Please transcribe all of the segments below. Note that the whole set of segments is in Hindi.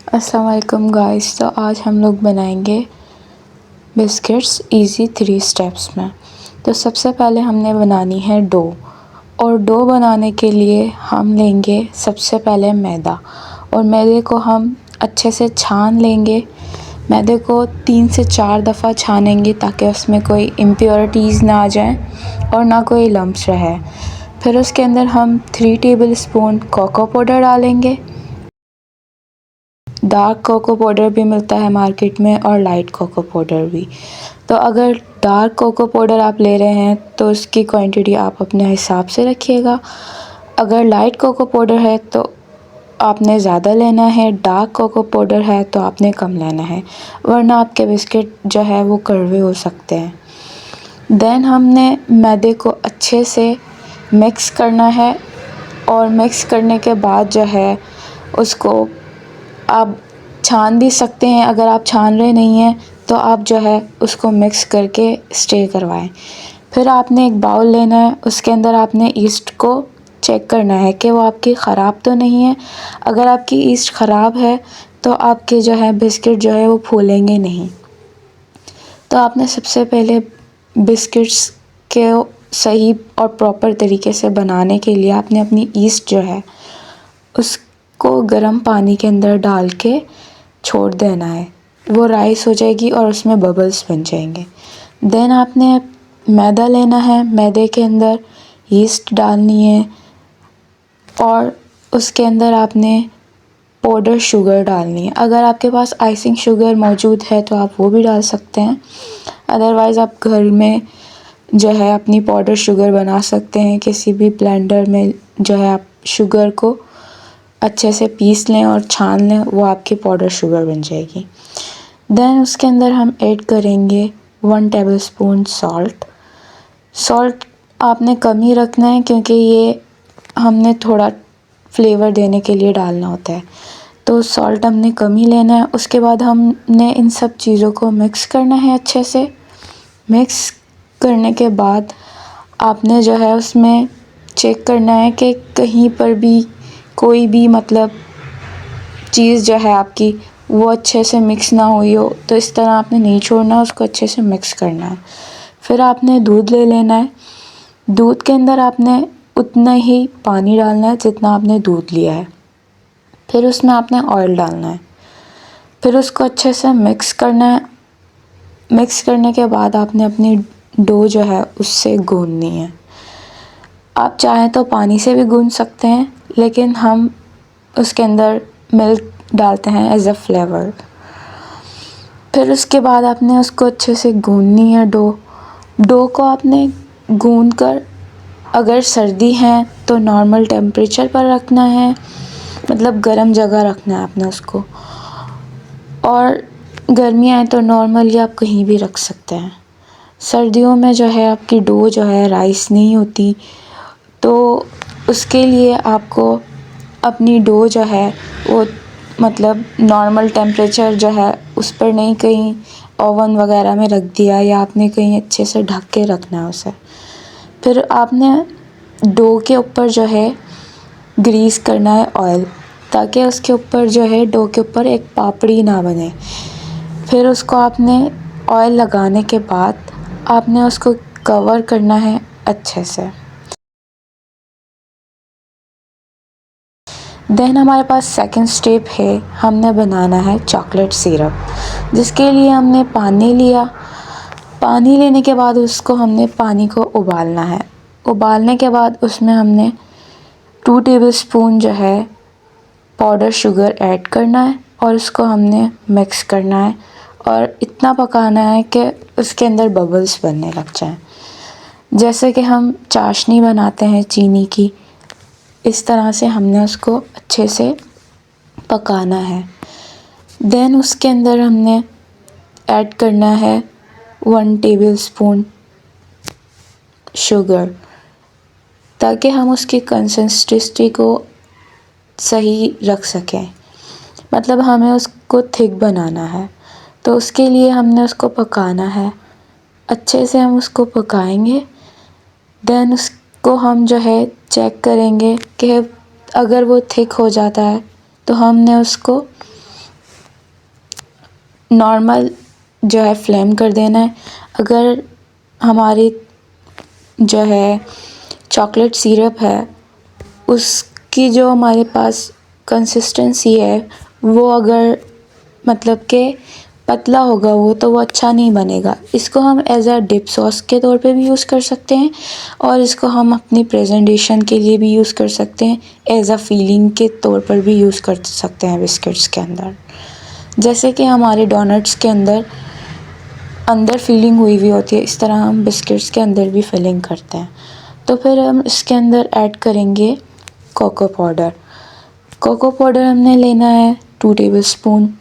अस्सलाम वालेकुम गाइस। तो आज हम लोग बनाएंगे बिस्किट्स इजी 3 स्टेप्स में। तो सबसे पहले हमने बनानी है डो, और डो बनाने के लिए हम लेंगे सबसे पहले मैदा, और मैदे को हम अच्छे से छान लेंगे। मैदे को 3 से 4 दफ़ा छानेंगे ताकि उसमें कोई इम्प्योरिटीज़ ना आ जाएं और ना कोई लम्प्स रहे। फिर उसके अंदर हम 3 टेबलस्पून कोको पाउडर डालेंगे। डार्क कोको पाउडर भी मिलता है मार्केट में और लाइट कोको पाउडर भी। तो अगर डार्क कोको पाउडर आप ले रहे हैं तो उसकी क्वांटिटी आप अपने हिसाब से रखिएगा। अगर लाइट कोको पाउडर है तो आपने ज़्यादा लेना है, डार्क कोको पाउडर है तो आपने कम लेना है, वरना आपके बिस्किट जो है वो कड़वे हो सकते हैं। देन हमने मैदे को अच्छे से मिक्स करना है, और मिक्स करने के बाद जो है उसको आप छान भी सकते हैं। अगर आप छान रहे नहीं हैं तो आप जो है उसको मिक्स करके स्टे करवाएं। फिर आपने एक बाउल लेना है, उसके अंदर आपने ईस्ट को चेक करना है कि वो आपकी ख़राब तो नहीं है। अगर आपकी ईस्ट ख़राब है तो आपके जो है बिस्किट जो है वो फूलेंगे नहीं। तो आपने सबसे पहले बिस्किट्स के सही और प्रॉपर तरीके से बनाने के लिए आपने अपनी ईस्ट जो है उसको गर्म पानी के अंदर डाल के छोड़ देना है। वो राइस हो जाएगी और उसमें बबल्स बन जाएंगे। देन आपने मैदा लेना है, मैदे के अंदर यीस्ट डालनी है, और उसके अंदर आपने पाउडर शुगर डालनी है। अगर आपके पास आइसिंग शुगर मौजूद है तो आप वो भी डाल सकते हैं, अदरवाइज़ आप घर में जो है अपनी पाउडर शुगर बना सकते हैं। किसी भी ब्लेंडर में जो है आप शुगर को अच्छे से पीस लें और छान लें, वो आपकी पाउडर शुगर बन जाएगी। देन उसके अंदर हम ऐड करेंगे 1 टेबलस्पून सॉल्ट आपने कम ही रखना है क्योंकि ये हमने थोड़ा फ्लेवर देने के लिए डालना होता है, तो सॉल्ट हमने कम ही लेना है। उसके बाद हमने इन सब चीज़ों को मिक्स करना है अच्छे से। मिक्स करने के बाद आपने जो है उसमें चेक करना है कि कहीं पर भी कोई भी मतलब चीज़ जो है आपकी वो अच्छे से मिक्स ना हुई हो, तो इस तरह आपने नहीं छोड़ना, उसको अच्छे से मिक्स करना है। फिर आपने दूध ले लेना है। दूध के अंदर आपने उतना ही पानी डालना है जितना आपने दूध लिया है। फिर उसमें आपने ऑयल डालना है। फिर उसको अच्छे से मिक्स करना है। मिक्स करने के बाद आपने अपनी डो जो है उससे गूंदनी है। आप चाहें तो पानी से भी गूंद सकते हैं, लेकिन हम उसके अंदर मिल्क डालते हैं एज अ फ्लेवर। फिर उसके बाद आपने उसको अच्छे से गूंदनी है डो को आपने गूंद कर, अगर सर्दी है तो नॉर्मल टेम्परेचर पर रखना है, मतलब गर्म जगह रखना है आपने उसको, और गर्मियाँ हैं तो नॉर्मली आप कहीं भी रख सकते हैं। सर्दियों में जो है आपकी डो जो है राइस नहीं होती, तो उसके लिए आपको अपनी डो जो है वो मतलब नॉर्मल टेम्परेचर जो है उस पर नहीं, कहीं ओवन वगैरह में रख दिया, या आपने कहीं अच्छे से ढक के रखना है उसे। फिर आपने डो के ऊपर जो है ग्रीस करना है ऑयल, ताकि उसके ऊपर जो है डो के ऊपर एक पापड़ी ना बने। फिर उसको आपने ऑयल लगाने के बाद आपने उसको कवर करना है अच्छे से। देन हमारे पास सेकंड स्टेप है, हमने बनाना है चॉकलेट सिरप, जिसके लिए हमने पानी लिया। पानी लेने के बाद उसको हमने पानी को उबालना है। उबालने के बाद उसमें हमने 2 टेबलस्पून जो है पाउडर शुगर ऐड करना है, और उसको हमने मिक्स करना है और इतना पकाना है कि उसके अंदर बबल्स बनने लग जाएं। जैसे कि हम चाशनी बनाते हैं चीनी की, इस तरह से हमने उसको अच्छे से पकाना है। देन उसके अंदर हमने ऐड करना है 1 टेबलस्पून शुगर, ताकि हम उसकी कंसिस्टेंसी को सही रख सकें, मतलब हमें उसको थिक बनाना है, तो उसके लिए हमने उसको पकाना है। अच्छे से हम उसको पकाएंगे। देन उसको हम जो है चेक करेंगे कि अगर वो थिक हो जाता है तो हमने उसको नॉर्मल जो है फ्लेम कर देना है। अगर हमारी जो है चॉकलेट सिरप है उसकी जो हमारे पास कंसिस्टेंसी है वो अगर मतलब के पतला होगा तो वो अच्छा नहीं बनेगा। इसको हम एज अ डिप सॉस के तौर पे भी यूज़ कर सकते हैं और इसको हम अपनी प्रेजेंटेशन के लिए भी यूज़ कर सकते हैं, एज अ फीलिंग के तौर पर भी यूज़ कर सकते हैं बिस्किट्स के अंदर। जैसे कि हमारे डोनट्स के अंदर फीलिंग हुई हुई होती है, इस तरह हम बिस्किट्स के अंदर भी फिलिंग करते हैं। तो फिर हम इसके अंदर ऐड करेंगे कोको पाउडर। कोको पाउडर हमने लेना है 2 टेबलस्पून।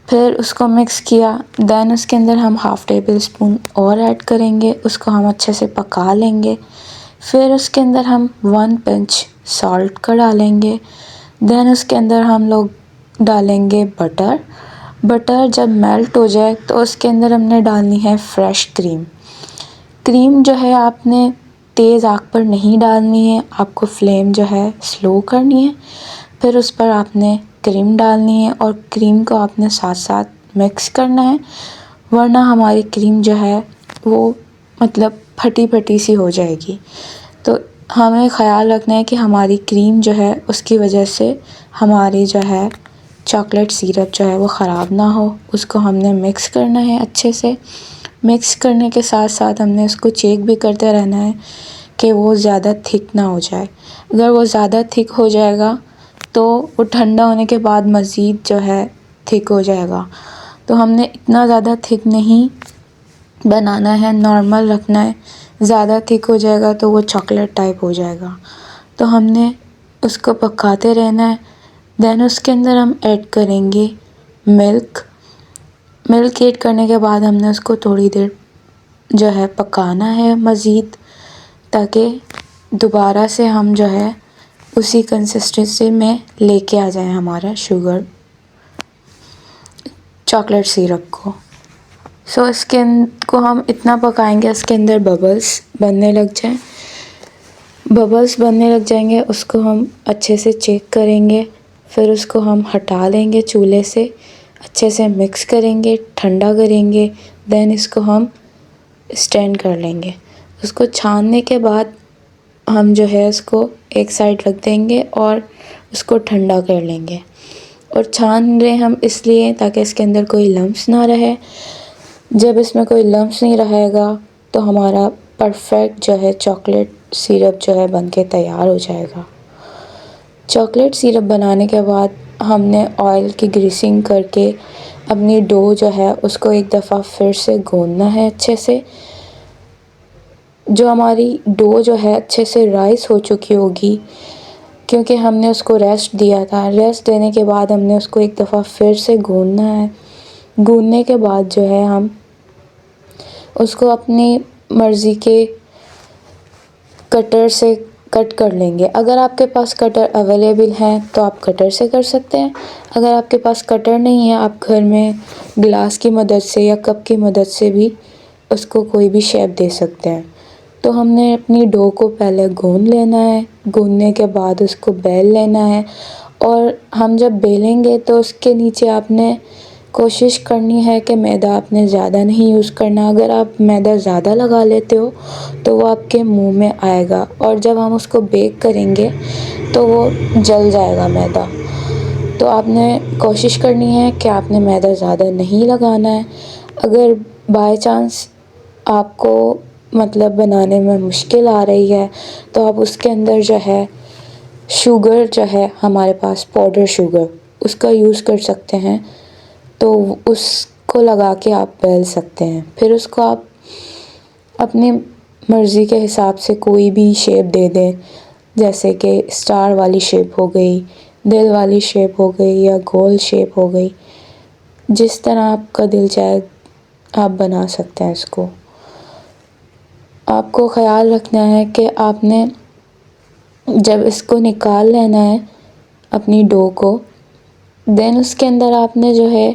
फिर उसको मिक्स किया, देन उसके अंदर हम 1/2 टेबलस्पून और ऐड करेंगे, उसको हम अच्छे से पका लेंगे। फिर उसके अंदर हम 1 पिंच सॉल्ट का डालेंगे। देन उसके अंदर हम लोग डालेंगे बटर। बटर जब मेल्ट हो जाए तो उसके अंदर हमने डालनी है फ्रेश क्रीम। क्रीम जो है आपने तेज़ आग पर नहीं डालनी है, आपको फ्लेम जो है स्लो करनी है। फिर उस पर आपने क्रीम डालनी है और क्रीम को आपने साथ साथ मिक्स करना है, वरना हमारी क्रीम जो है वो मतलब फटी फटी सी हो जाएगी। तो हमें ख़याल रखना है कि हमारी क्रीम जो है उसकी वजह से हमारी जो है चॉकलेट सिरप जो है वो ख़राब ना हो। उसको हमने मिक्स करना है अच्छे से। मिक्स करने के साथ साथ हमने उसको चेक भी करते रहना है कि वो ज़्यादा थिक ना हो जाए। अगर वो ज़्यादा थिक हो जाएगा तो वो ठंडा होने के बाद मज़ीद जो है थिक हो जाएगा। तो हमने इतना ज़्यादा थिक नहीं बनाना है, नॉर्मल रखना है। ज़्यादा थिक हो जाएगा तो वो चॉकलेट टाइप हो जाएगा। तो हमने उसको पकाते रहना है। देन उसके अंदर हम ऐड करेंगे मिल्क। मिल्क ऐड करने के बाद हमने उसको थोड़ी देर जो है पकाना है मज़ीद, ताकि दोबारा से हम जो है उसी कंसिस्टेंसी में लेके आ जाए हमारा शुगर चॉकलेट सिरप को। सो इसके को हम इतना पकाएंगे इसके अंदर बबल्स बनने लग जाएं। बबल्स बनने लग जाएंगे, उसको हम अच्छे से चेक करेंगे। फिर उसको हम हटा लेंगे चूल्हे से, अच्छे से मिक्स करेंगे, ठंडा करेंगे। देन इसको हम स्टैंड कर लेंगे। उसको छानने के बाद हम जो है उसको एक साइड रख देंगे और उसको ठंडा कर लेंगे। और छान रहे हम इसलिए ताकि इसके अंदर कोई लम्प्स ना रहे। जब इसमें कोई लम्प्स नहीं रहेगा तो हमारा परफेक्ट जो है चॉकलेट सिरप जो है बनके तैयार हो जाएगा। चॉकलेट सिरप बनाने के बाद हमने ऑयल की ग्रीसिंग करके अपनी डो जो है उसको एक दफ़ा फिर से गूंदना है अच्छे से। जो हमारी डो जो है अच्छे से राइस हो चुकी होगी, क्योंकि हमने उसको रेस्ट दिया था। रेस्ट देने के बाद हमने उसको एक दफ़ा फिर से गूंदना है। गूंदने के बाद जो है हम उसको अपनी मर्ज़ी के कटर से कट कर लेंगे। अगर आपके पास कटर अवेलेबल है तो आप कटर से कर सकते हैं। अगर आपके पास कटर नहीं है, आप घर में ग्लास की मदद से या कप की मदद से भी उसको कोई भी शेप दे सकते हैं। तो हमने अपनी डो को पहले गूंद लेना है, गूंदने के बाद उसको बेल लेना है। और हम जब बेलेंगे तो उसके नीचे आपने कोशिश करनी है कि मैदा आपने ज़्यादा नहीं यूज़ करना। अगर आप मैदा ज़्यादा लगा लेते हो तो वो आपके मुंह में आएगा और जब हम उसको बेक करेंगे तो वो जल जाएगा मैदा। तो आपने कोशिश करनी है कि आपने मैदा ज़्यादा नहीं लगाना है। अगर बाय चांस आपको मतलब बनाने में मुश्किल आ रही है तो आप उसके अंदर जो है शुगर जो है हमारे पास पाउडर शुगर उसका यूज़ कर सकते हैं। तो उसको लगा के आप बेल सकते हैं। फिर उसको आप अपनी मर्ज़ी के हिसाब से कोई भी शेप दे दें, जैसे कि स्टार वाली शेप हो गई, दिल वाली शेप हो गई या गोल शेप हो गई। जिस तरह आपका दिल चाहे आप बना सकते हैं इसको। आपको ख़याल रखना है कि आपने जब इसको निकाल लेना है अपनी डो को, देन उसके अंदर आपने जो है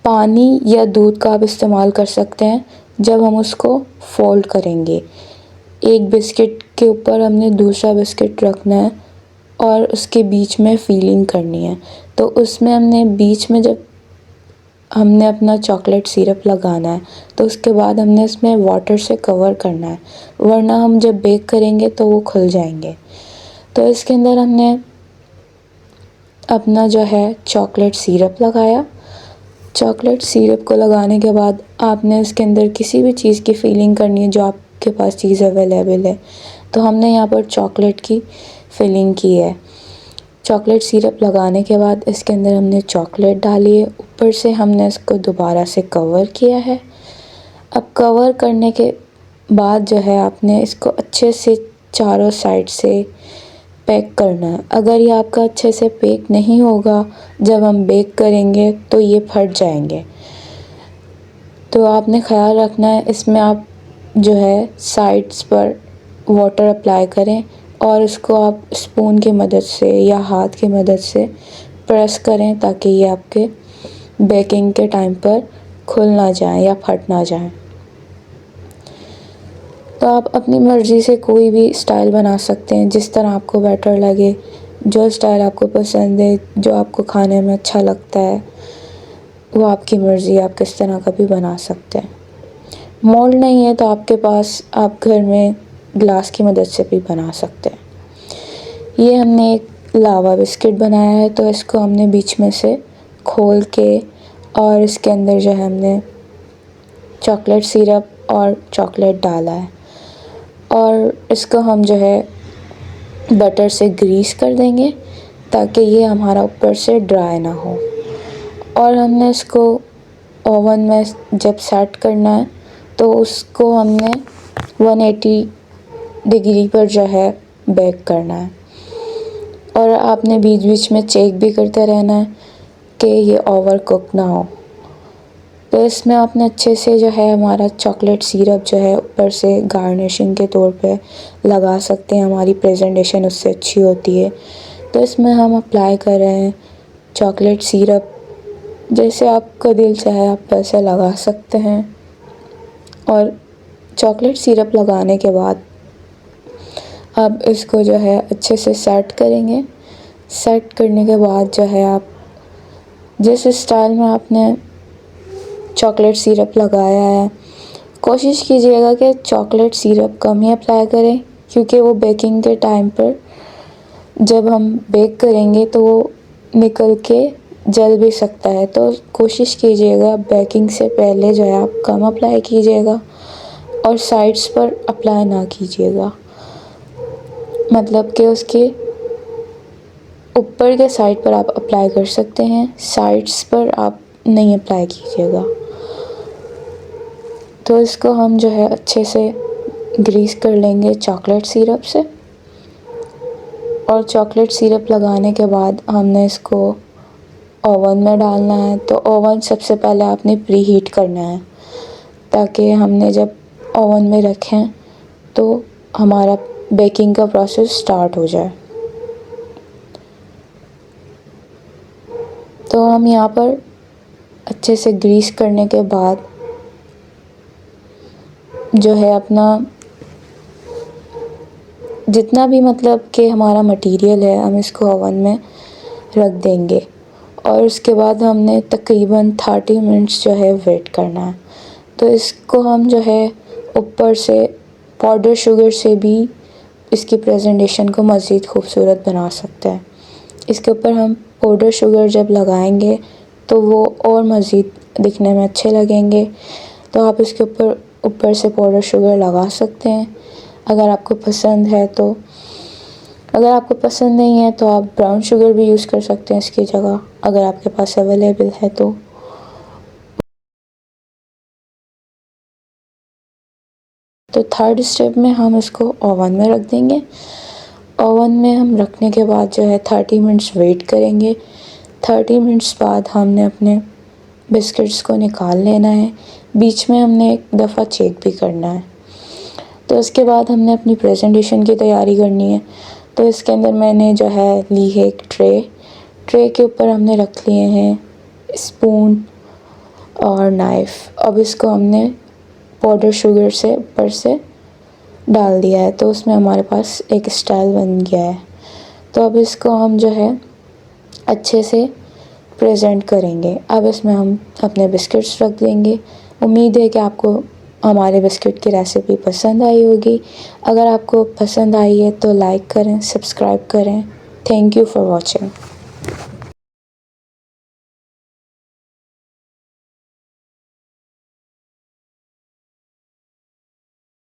पानी या दूध का आप इस्तेमाल कर सकते हैं जब हम उसको फोल्ड करेंगे। एक बिस्किट के ऊपर हमने दूसरा बिस्किट रखना है और उसके बीच में फीलिंग करनी है। तो उसमें हमने बीच में जब हमने अपना चॉकलेट सिरप लगाना है, तो उसके बाद हमने इसमें वाटर से कवर करना है, वरना हम जब बेक करेंगे तो वो खुल जाएंगे। तो इसके अंदर हमने अपना जो है चॉकलेट सिरप लगाया। चॉकलेट सिरप को लगाने के बाद आपने इसके अंदर किसी भी चीज़ की फिलिंग करनी है जो आपके पास चीज़ अवेलेबल है। तो हमने यहाँ पर चॉकलेट की फिलिंग की है। चॉकलेट सिरप लगाने के बाद इसके अंदर हमने चॉकलेट डाली है, ऊपर से हमने इसको दोबारा से कवर किया है। अब कवर करने के बाद जो है आपने इसको अच्छे से चारों साइड से पैक करना है। अगर ये आपका अच्छे से पैक नहीं होगा जब हम बेक करेंगे तो ये फट जाएंगे। तो आपने ख़्याल रखना है इसमें आप जो है साइड्स पर वाटर अप्लाई करें और इसको आप स्पून की मदद से या हाथ की मदद से प्रेस करें ताकि ये आपके बेकिंग के टाइम पर खुल ना जाए या फट ना जाए। तो आप अपनी मर्ज़ी से कोई भी स्टाइल बना सकते हैं, जिस तरह आपको बेटर लगे, जो स्टाइल आपको पसंद है, जो आपको खाने में अच्छा लगता है, वो आपकी मर्ज़ी, आप किस तरह का भी बना सकते हैं। मोल्ड नहीं है तो आपके पास आप घर में ग्लास की मदद से भी बना सकते हैं। ये हमने एक लावा बिस्किट बनाया है, तो इसको हमने बीच में से खोल के और इसके अंदर जो है हमने चॉकलेट सिरप और चॉकलेट डाला है और इसको हम जो है बटर से ग्रीस कर देंगे ताकि ये हमारा ऊपर से ड्राई ना हो। और हमने इसको ओवन में जब सेट करना है तो उसको हमने 180 डिग्री पर जो है बेक करना है और आपने बीच बीच में चेक भी करते रहना है कि ये ओवर कुक ना हो। तो इसमें आपने अच्छे से जो है हमारा चॉकलेट सिरप जो है ऊपर से गार्निशिंग के तौर पे लगा सकते हैं, हमारी प्रेजेंटेशन उससे अच्छी होती है। तो इसमें हम अप्लाई कर रहे हैं चॉकलेट सिरप, जैसे आपका दिल चाहे आप वैसे लगा सकते हैं। और चॉकलेट सिरप लगाने के बाद अब इसको जो है अच्छे से सेट करेंगे। सेट करने के बाद जो है आप जिस स्टाइल में आपने चॉकलेट सिरप लगाया है, कोशिश कीजिएगा कि चॉकलेट सिरप कम ही अप्लाई करें, क्योंकि वो बेकिंग के टाइम पर जब हम बेक करेंगे तो वो निकल के जल भी सकता है। तो कोशिश कीजिएगा बेकिंग से पहले जो है आप कम अप्लाई कीजिएगा और साइड्स पर अप्लाई ना कीजिएगा, मतलब कि उसके ऊपर के साइड पर आप अप्लाई कर सकते हैं, साइड्स पर आप नहीं अप्लाई कीजिएगा। तो इसको हम जो है अच्छे से ग्रीस कर लेंगे चॉकलेट सिरप से। और चॉकलेट सिरप लगाने के बाद हमने इसको ओवन में डालना है। तो ओवन सबसे पहले आपने प्री हीट करना है ताकि हमने जब ओवन में रखें तो हमारा बेकिंग का प्रोसेस स्टार्ट हो जाए। तो हम यहाँ पर अच्छे से ग्रीस करने के बाद जो है अपना जितना भी मतलब कि हमारा मटेरियल है हम इसको ओवन में रख देंगे और उसके बाद हमने तकरीबन 30 मिनट्स जो है वेट करना है। तो इसको हम जो है ऊपर से पाउडर शुगर से भी इसकी प्रेजेंटेशन को मज़ीद खूबसूरत बना सकते हैं। इसके ऊपर हम पाउडर शुगर जब लगाएंगे तो वो और मज़ीद दिखने में अच्छे लगेंगे। तो आप इसके ऊपर से पाउडर शुगर लगा सकते हैं अगर आपको पसंद है। तो अगर आपको पसंद नहीं है तो आप ब्राउन शुगर भी यूज़ कर सकते हैं इसकी जगह, अगर आपके पास अवेलेबल है तो थर्ड स्टेप में हम इसको ओवन में रख देंगे। ओवन में हम रखने के बाद जो है 30 मिनट्स वेट करेंगे। 30 मिनट्स बाद हमने अपने बिस्किट्स को निकाल लेना है। बीच में हमने एक दफ़ा चेक भी करना है। तो इसके बाद हमने अपनी प्रेजेंटेशन की तैयारी करनी है। तो इसके अंदर मैंने जो है ली है एक ट्रे के ऊपर हमने रख लिए हैं स्पून और नाइफ़। अब इसको हमने पाउडर शुगर से ऊपर से डाल दिया है, तो उसमें हमारे पास एक स्टाइल बन गया है। तो अब इसको हम जो है अच्छे से प्रेजेंट करेंगे। अब इसमें हम अपने बिस्किट्स रख देंगे। उम्मीद है कि आपको हमारे बिस्किट की रेसिपी पसंद आई होगी। अगर आपको पसंद आई है तो लाइक करें, सब्सक्राइब करें। Thank you for watching.